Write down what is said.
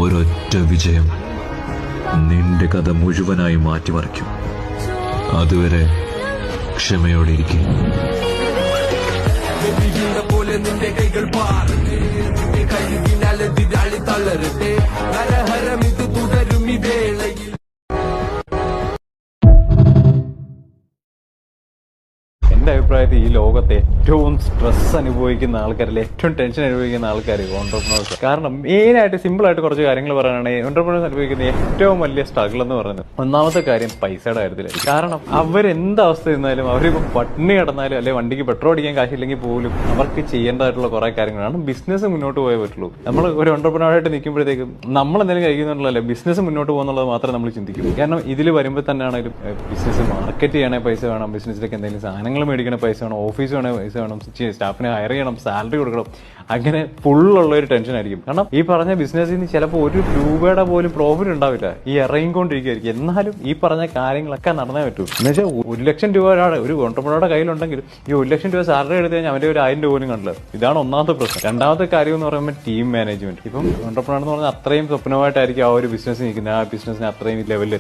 ഒരൊറ്റ വിജയം നിന്റെ കഥ മുഴുവനായി മാറ്റിമറിക്കും. അതുവരെ ക്ഷമയോടെ ഇരിക്കും. പോലെ നിന്റെ കൈകൾ പാറട്ടെ, കഴുകിനാലെതിരാളി തളരട്ടെ, ഹരഹരം ഇത് തുടരും ഈ വേളയിൽ. എൻ്റെ അഭിപ്രായത്തിൽ ഈ ലോകത്തെ ഏറ്റവും സ്ട്രെസ് അനുഭവിക്കുന്ന ആൾക്കാരിൽ ഏറ്റവും ടെൻഷൻ അനുഭവിക്കുന്ന ആൾക്കാർ ഓൺട്രപ്രണേഴ്സ്. കാരണം മെയിനായിട്ട് സിമ്പിളായിട്ട് കുറച്ച് കാര്യങ്ങൾ പറയുകയാണെങ്കിൽ ഓൺട്രപ്രണേഴ്സ് അനുഭവിക്കുന്ന ഏറ്റവും വലിയ സ്ട്രഗിൾ എന്ന് പറയുന്നത് ഒന്നാമത്തെ കാര്യം പൈസയുടെ കാര്യത്തിലായിരിക്കും. കാരണം അവരെന്ത് അവസ്ഥ ഇരുന്നാലും അവരിപ്പോൾ പട്ടിണി കിടന്നാലും അല്ലെങ്കിൽ വണ്ടിക്ക് പെട്രോൾ അടിക്കാൻ കാശില്ലെങ്കിൽ പോലും അവർക്ക് ചെയ്യേണ്ടതായിട്ടുള്ള കുറേ കാര്യങ്ങളാണ്. ബിസിനസ് മുന്നോട്ട് പോയേ പറ്റുള്ളൂ. നമ്മൾ ഒരു ഓൺട്രപ്രണറായിട്ട് നിൽക്കുമ്പോഴത്തേക്കും നമ്മൾ എന്തെങ്കിലും കഴിക്കുന്നുള്ളതല്ല, ബിസിനസ് മുന്നോട്ട് പോകുന്നുള്ളത് മാത്രമേ നമ്മൾ ചിന്തിക്കൂ. കാരണം ഇതിൽ വരുമ്പോൾ തന്നെ ആണെങ്കിലും ബിസിനസ് മാർക്കറ്റ് ചെയ്യണേ പൈസ വേണം, ബിസിനസ്സിലേക്ക് എന്തെങ്കിലും സാധനങ്ങൾ മേടിക്കണ പൈസ വേണം, ഓഫീസ് വേണേ പൈസ വേണം, സ്റ്റാഫിനെ ഹയർ ചെയ്യണം, സാലറി കൊടുക്കണം. അങ്ങനെ ഫുള്ളുള്ള ഒരു ടെൻഷൻ ആയിരിക്കും. കാരണം ഈ പറഞ്ഞ ബിസിനസ്സിൽ നിന്ന് ചിലപ്പോൾ ഒരു രൂപയുടെ പോലും പ്രോഫിറ്റ് ഉണ്ടാവില്ല, ഈ ഇറങ്ങിക്കൊണ്ടിരിക്കുകയായിരിക്കും. എന്നാലും ഈ പറഞ്ഞ കാര്യങ്ങളൊക്കെ നടന്നേ പറ്റൂ. എന്ന് വെച്ചാൽ 1 ലക്ഷം രൂപ ഒരു ഓൺട്രപ്രണറുടെ കയ്യിലുണ്ടെങ്കിൽ ഈ 1 ലക്ഷം രൂപ സാലറി എടുത്തു കഴിഞ്ഞാൽ അവൻ്റെ ഒരു 1000 രൂപ പോലും കണ്ടത്. ഇതാണ് ഒന്നാമത്തെ പ്രശ്നം. രണ്ടാമത്തെ കാര്യം എന്ന് പറയുമ്പോൾ ടീം മാനേജ്മെന്റ്. ഇപ്പം ഓൺട്രപ്രണർ എന്ന് പറഞ്ഞാൽ അത്രയും സ്വപ്നമായിട്ടായിരിക്കും ആ ഒരു ബിസിനസ് നിൽക്കുന്നത്, ആ ബിസിനസ്സിന് അത്രയും ലെവലിൽ